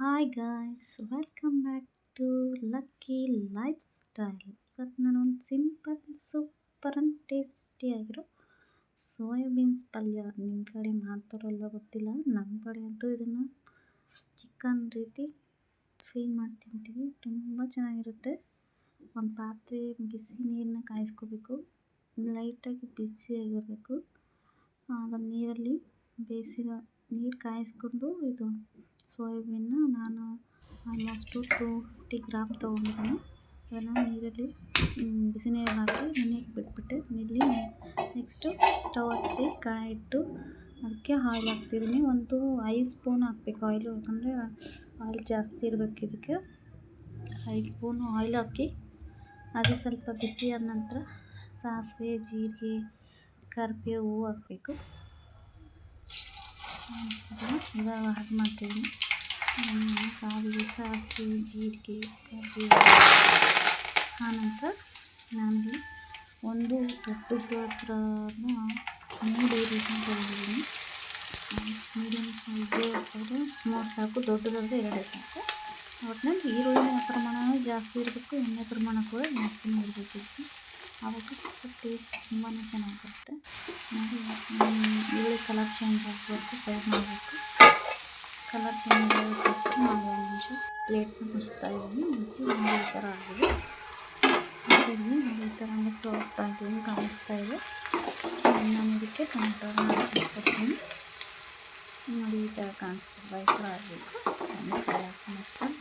Hi guys, welcome back to lucky life style. ಇವತ್ತು ನಾನು ಒಂದು ಸಿಂಪಲ್ ಸೂಪರ್ ಆ್ಯಂಡ್ ಟೇಸ್ಟಿಯಾಗಿರೋ ಸೋಯಾಬೀನ್ಸ್ ಪಲ್ಯ ನಿಮ್ಮ ಕಡೆ ಮಾಡ್ತಾರಲ್ವ ಗೊತ್ತಿಲ್ಲ. ನಮ್ಮ ಕಡೆ ಅಂತೂ ಇದನ್ನು ಚಿಕನ್ ರೀತಿ ಫ್ರೈ ಮಾಡಿ ತಿಂತೀವಿ. ತುಂಬ ಚೆನ್ನಾಗಿರುತ್ತೆ. ಒಂದು ಪಾತ್ರೆ ಬಿಸಿ ನೀರನ್ನ ಕಾಯಿಸ್ಕೋಬೇಕು. ಲೈಟಾಗಿ ಬಿಸಿಯಾಗಿರಬೇಕು. ಅದನ್ನು ನೀರಲ್ಲಿ ಬೇಯಿಸಿರೋ ನೀರು ಕಾಯಿಸ್ಕೊಂಡು ಇದು ಸೋಯಾಬೀನ್ನ ನಾನು ಆಲ್ಮೋಸ್ಟು 250 ಗ್ರಾಮ್ ತೊಗೊಂಡಿದ್ದೀನಿ. ಅದನ್ನು ನೀರಲ್ಲಿ ಬಿಸಿ ನೀರಲ್ಲಿ ಹಾಕಿ ನೆನೆಯಕ್ಕೆ ಬಿಟ್ಬಿಟ್ಟೆ. ನೆಕ್ಸ್ಟು ಸ್ಟವ್ ಹಚ್ಚಿ ಕಡಾಯಿ ಇಟ್ಟು ಅದಕ್ಕೆ ಆಯಿಲ್ ಹಾಕ್ತಿದ್ದೀನಿ. ಒಂದು 5 ಸ್ಪೂನ್ ಹಾಕಬೇಕು ಆಯಿಲು, ಯಾಕಂದರೆ ಆಯಿಲ್ ಜಾಸ್ತಿ ಇರಬೇಕು ಇದಕ್ಕೆ. 5 ಸ್ಪೂನು ಆಯಿಲ್ ಹಾಕಿ ಅದು ಸ್ವಲ್ಪ ಬಿಸಿ ಆದ ನಂತರ ಸಾಸಿವೆ, ಜೀರಿಗೆ, ಕರಿಬೇವು ಹಾಕಬೇಕು. ಇವಾಗ ಹಾಕಿ ಮಾಡ್ತಿದ್ದೀನಿ. ಸಾಸಿವೆ, ಜೀರಿಗೆ, ಕರಿಬೇವು ಆನಂತರ ನಾನು ಒಂದು ದೊಡ್ಡ ಗಾತ್ರದ 3 ಈರುಳ್ಳಿ ತೊಗೊಂಡಿದ್ದೀನಿ. ಮೀಡಿಯಮ್ ಸೈಜ್ 3 ಸಾಕು, ದೊಡ್ಡದಾದರೆ 2 ಸಾಕು. ಒಟ್ಟಿನಲ್ಲಿ ಈರುಳ್ಳಿನ ಪ್ರಮಾಣ ಜಾಸ್ತಿ ಇರಬೇಕು, ಎಣ್ಣೆ ಪ್ರಮಾಣ ಕೂಡ ಜಾಸ್ತಿ ಇರಬೇಕು. ಆವಾಗ ಸ್ವಲ್ಪ ಟೇಸ್ಟ್ ತುಂಬಾ ಚೆನ್ನಾಗಿ ಬರುತ್ತೆ. ಈರುಳ್ಳಿ ಕಲರ್ ಚೇಂಜ್ ಆಗಬೇಕು, ಫ್ರೈ ಮಾಡಬೇಕು. ಕಲರ್ ಚೇಂಜ್ ಆಗೋಕ್ಕೋಸ್ಕರ ನಾನು 2 ನಿಮಿಷ ಪ್ಲೇಟ್ನ ಮುಚ್ತಾ ಇದ್ದೀನಿ. ಮುಚ್ಚಿ ಈ ಥರ ಆಗಿದೆ. ಈ ಥರ ಹಂಗೆ ಸಾಫ್ಟ್ ಆಗಿ ಕಾಣಿಸ್ತಾ ಇದೆ. ನಾನು ಇದಕ್ಕೆ ಟೊಮೆಟೊನ ಹಾಕ್ತೀನಿ. ನೋಡಿ ಈ ಥರ ಕಾಣಿಸ್ತಿಲ್ಲ, ಈ ಥರ ಆಗಬೇಕು.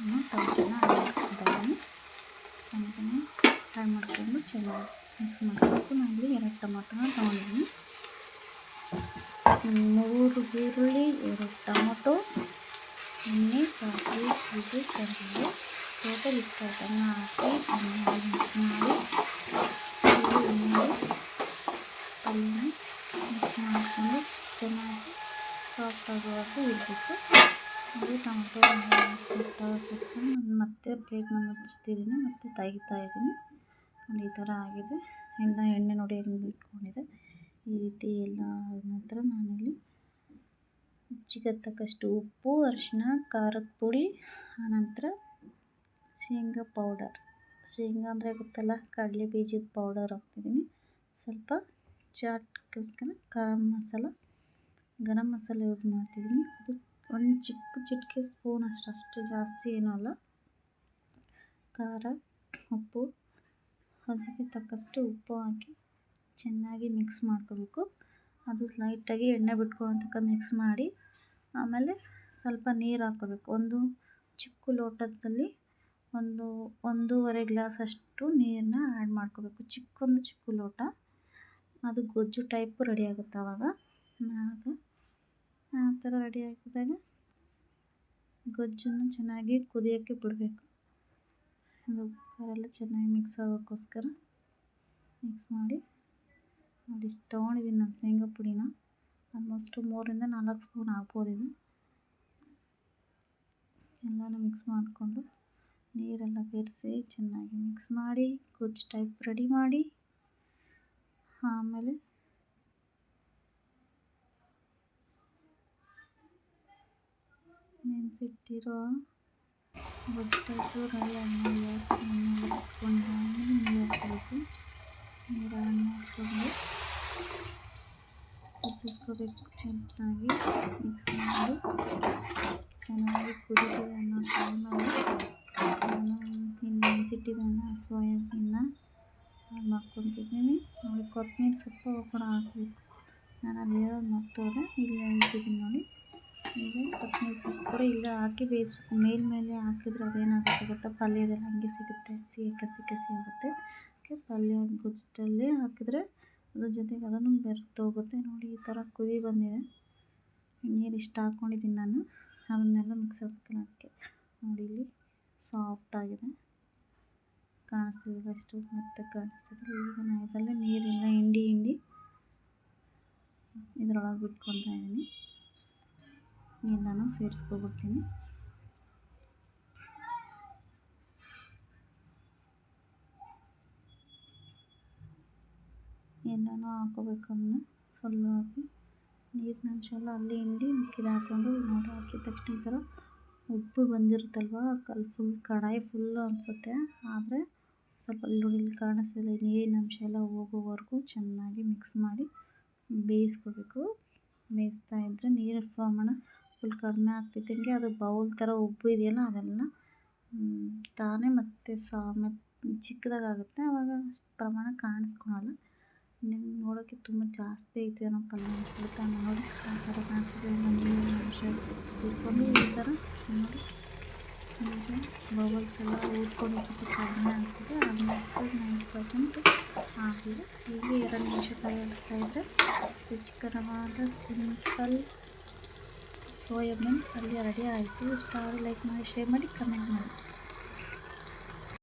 ನಾನು ಟೊಮೆಟೊನ ಹಾಕ್ತಿದ್ದೀನಿ. ಟೊಮೆಟೊನ ಫ್ರೈ ಮಾಡಿಕೊಂಡು ಚೆನ್ನಾಗಿ ಮಿಕ್ಸ್ ಮಾಡಬೇಕು. ನಾನು ಇಲ್ಲಿ 2 ಟೊಮೆಟೊನ ತೊಗೊಂಡಿದ್ದೀನಿ. 3 ಈರುಳ್ಳಿ, 2 ಟೊಮೊಟೊ, ಎಣ್ಣೆ, ಸಾಸಿವೆ, ಜೀರಿಗೆ, ಕರಿಬೇವು, ಟೋಟಲ್ ಇಷ್ಟನ್ನು ಹಾಕಿ ಚೆನ್ನಾಗಿ ಮಿಕ್ಸ್ ಮಾಡಿ ಪಲ್ಯನ ಮಿಕ್ಸ್ ಮಾಡಿಕೊಂಡು ಚೆನ್ನಾಗಿ ಸಾಫ್ಟ್ ಆಗುವವರೆಗೂ ಇರಬೇಕು. ಅದು ಟೊಮೊಟೊ ನಾನು ಮತ್ತೆ ಪ್ಲೇಟ್ನ ಮುಚ್ತಿದ್ದೀನಿ, ಮತ್ತು ತೆಗಿತಾ ಇದ್ದೀನಿ. ನೋಡಿ ಈ ಥರ ಆಗಿದೆ. ಎಲ್ಲ ಎಣ್ಣೆ ನೋಡಿ ಹೆಂಗೆ ಇಟ್ಕೊಂಡಿದೆ. ಈ ರೀತಿ ಎಲ್ಲ ಆದ ನಂತರ ನಾನಿಲ್ಲಿ ರುಚಿಗೆ ತಕ್ಕಷ್ಟು ಉಪ್ಪು, ಅರಿಶಿನ, ಖಾರದ ಪುಡಿ, ಆನಂತರ ಶೇಂಗಾ ಪೌಡರ್, ಶೇಂಗಾ ಅಂದರೆ ಗೊತ್ತಲ್ಲ, ಕಡಲೆ ಬೀಜದ ಪೌಡರ್ ಹಾಕ್ತಿದ್ದೀನಿ. ಸ್ವಲ್ಪ ಚಾಟ್ಗೋಸ್ಕರ ಗರಂ ಮಸಾಲ ಯೂಸ್ ಮಾಡ್ತಿದ್ದೀನಿ. ಅದು ಒಂದು ಚಿಕ್ಕ ಚಿಟಿಕೆ ಸ್ಪೂನ್ ಅಷ್ಟು ಜಾಸ್ತಿ ಏನೂ ಅಲ್ಲ. ಖಾರ, ಉಪ್ಪು, ರುಚಿಗೆ ತಕ್ಕಷ್ಟು ಉಪ್ಪು ಹಾಕಿ ಚೆನ್ನಾಗಿ ಮಿಕ್ಸ್ ಮಾಡ್ಕೋಬೇಕು. ಅದು ಲೈಟಾಗಿ ಎಣ್ಣೆ ಬಿಟ್ಕೊಳ್ಳೋ ತನಕ ಮಿಕ್ಸ್ ಮಾಡಿ ಆಮೇಲೆ ಸ್ವಲ್ಪ ನೀರು ಹಾಕ್ಕೋಬೇಕು. ಒಂದು ಚಿಕ್ಕ ಲೋಟದಲ್ಲಿ 1.5 ಗ್ಲಾಸಷ್ಟು ನೀರನ್ನ ಆ್ಯಡ್ ಮಾಡ್ಕೋಬೇಕು. ಚಿಕ್ಕ ಲೋಟ. ಅದು ಗೊಜ್ಜು ಟೈಪು ರೆಡಿ ಆಗುತ್ತೆ. ಆವಾಗ ಆ ಥರ ರೆಡಿ ಆಗಿದ್ದಾಗ ಗೊಜ್ಜನ್ನು ಚೆನ್ನಾಗಿ ಕುದಿಯೋಕ್ಕೆ ಬಿಡಬೇಕು. ಅದು ಖಾರೆಲ್ಲ ಚೆನ್ನಾಗಿ ಮಿಕ್ಸ್ ಆಗೋಕ್ಕೋಸ್ಕರ ಮಿಕ್ಸ್ ಮಾಡಿ ನೋಡಿ ಇಷ್ಟು ತೊಗೊಂಡಿದ್ದೀನಿ ನಾನು ಶೇಂಗಾ ಪುಡಿನ. ಆಲ್ಮೋಸ್ಟು 3 ರಿಂದ 4 ಸ್ಪೂನ್ ಆಗ್ಬೋದು. ಇದು ಎಲ್ಲನೂ ಮಿಕ್ಸ್ ಮಾಡಿಕೊಂಡು ನೀರೆಲ್ಲ ಬೆರೆಸಿ ಚೆನ್ನಾಗಿ ಮಿಕ್ಸ್ ಮಾಡಿ ಗೊಜ್ಜು ಟೈಪ್ ರೆಡಿ ಮಾಡಿ ಆಮೇಲೆ ನೆನೆಸಿಟ್ಟಿರೋ ಗೊಜ್ಜು ಟೈಪು ರೆಡಿ ಆದಮೇಲೆ ನೀರು ಹಾಕಬೇಕು. ನೀರು ಆನ್ ಮಾಡಿಕೊಂಡು ಕುದಿಸ್ಕೋಬೇಕು. ಚೆನ್ನಾಗಿ ಮಿಕ್ಸ್ ಮಾಡಿ ಚೆನ್ನಾಗಿ ಕುದಿದು ಅನ್ನೋ ಟೈಮಲ್ಲಿ ನಾನು ನೆನೆಸಿಟ್ಟಿದ್ದನ್ನು ಸೋಯಾಬೀನ್ನ ಆ್ಯಡ್ ಮಾಡ್ಕೊತಿದ್ದೀನಿ. ನೋಡಿ ಕೊತ್ತಂಬರಿ ಸೊಪ್ಪು ಕೂಡ ಹಾಕಬೇಕು. ನಾನು ಅಲ್ಲಿ ಹೇಳೋದು ಮರ್ತೋದೆ, ಇಲ್ಲಿ ಹೇಳ್ತಿದ್ದೀನಿ ನೋಡಿ. ಈಗ ಕೊತ್ತಂಬರಿ ಸೊಪ್ಪು ಕೂಡ ಇಲ್ಲೇ ಹಾಕಿ ಬೇಯಿಸ್ಬೇಕು. ಮೇಲ್ಮೇಲೆ ಹಾಕಿದ್ರೆ ಅದೇನಾಗುತ್ತೆ ಗೊತ್ತಾ, ಪಲ್ಯದಲ್ಲಿ ಹಾಗೆ ಸಿಗುತ್ತೆ, ಕಸಿ ಆಗುತ್ತೆ. ಅದಕ್ಕೆ ಪಲ್ಯ ಗೊಜ್ಜಲ್ಲೇ ಹಾಕಿದ್ರೆ ಅದ್ರ ಜೊತೆಗೆ ಅದನ್ನು ಬೆರೆತೋಗುತ್ತೆ. ನೋಡಿ ಈ ಥರ ಕುದಿ ಬಂದಿದೆ. ನೀರು ಇಷ್ಟು ಹಾಕ್ಕೊಂಡಿದ್ದೀನಿ ನಾನು. ಅದನ್ನೆಲ್ಲ ಮಿಕ್ಸ್ ಹಾಕಲ್ಲ ಅದಕ್ಕೆ. ನೋಡಿ ಇಲ್ಲಿ ಸಾಫ್ಟಾಗಿದೆ, ಕಾಣಿಸ್ತಿದೆ ಎಷ್ಟು ಮತ್ತೆ ಕಾಣಿಸ್ತಿದೆ. ಈಗ ನಾನು ಇದರಲ್ಲೇ ನೀರೆಲ್ಲ ಹಿಂಡಿ ಇದರೊಳಗೆ ಬಿಟ್ಕೊತಾ ಇದ್ದೀನಿ. ಎಲ್ಲನೂ ಸೇರಿಸ್ಕೊಬಿಡ್ತೀನಿ. ಎಲ್ಲನೂ ಹಾಕೋಬೇಕು. ಅದನ್ನು ಫುಲ್ಲು ಹಾಕಿ ನೀರಿನ ಅಂಶ ಎಲ್ಲ ಅಲ್ಲಿ ಹಿಂಡಿ ಮಿಕ್ಕಿದ ಹಾಕ್ಕೊಂಡು ನೋಡಿ ಹಾಕಿದ ತಕ್ಷಣ ಈ ಥರ ಉಪ್ಪು ಬಂದಿರುತ್ತಲ್ವ ಫುಲ್ ಕಡಾಯಿ ಫುಲ್ಲು ಅನಿಸುತ್ತೆ. ಆದರೆ ಸ್ವಲ್ಪ ಇಲ್ಲಿ ಕಾಣಿಸ್ತಿಲ್ಲ, ನೀರಿನ ಅಂಶ ಎಲ್ಲ ಹೋಗೋವರೆಗೂ ಚೆನ್ನಾಗಿ ಮಿಕ್ಸ್ ಮಾಡಿ ಬೇಯಿಸ್ಕೋಬೇಕು. ಬೇಯಿಸ್ತಾ ಇದ್ದರೆ ನೀರಿನ ಪ್ರಮಾಣ ಫುಲ್ ಕಡಿಮೆ ಆಗ್ತಿದ್ದಂಗೆ ಅದು ಬೌಲ್ ಥರ ಉಬ್ಬು ಇದೆಯಲ್ಲ ಅದೆಲ್ಲ ತಾನೇ ಮತ್ತು ಚಿಕ್ಕದಾಗುತ್ತೆ. ಆವಾಗ ಅಷ್ಟು ಪ್ರಮಾಣ ಕಾಣಿಸ್ಕೊಳಲ್ಲ. ನಿಮ್ಗೆ ನೋಡೋಕ್ಕೆ ತುಂಬ ಜಾಸ್ತಿ ಐತೆ ಅನ್ನೋ ಪಲ್ಯ ಅನ್ಸ್ಬಿಡುತ್ತೆ. ನೋಡಿ ಆ ಥರ ಕಾಣಿಸಿದ್ರೆ ನೀರಿನ ಅಂಶ ಇಟ್ಕೊಂಡು ಈ ಥರ ನೋಡಿ ಹೀಗೆ ಬಬಲ್ಸ್ ಎಲ್ಲ ಊದ್ಕೊಂಡು ಸ್ವಲ್ಪ ಕಡಿಮೆ ಆಗ್ತದೆ. ಆಲ್ಮೋಸ್ಟ್ 90% ಆಗಿದೆ. ಹೀಗೆ 2 ನಿಮಿಷ ಕೈಯಾಡಿಸ್ತಾ ಇದ್ದರೆ ರುಚಿಕರವಾದ ಸಿಂಪಲ್ ಸೋಯಾಬೀನ್ ಪಲ್ಯ ರೆಡಿ ಆಯಿತು. ಇಷ್ಟ ಆದರೆ ಲೈಕ್ ಮಾಡಿ, ಶೇರ್ ಮಾಡಿ, ಕಮೆಂಟ್ ಮಾಡಿ.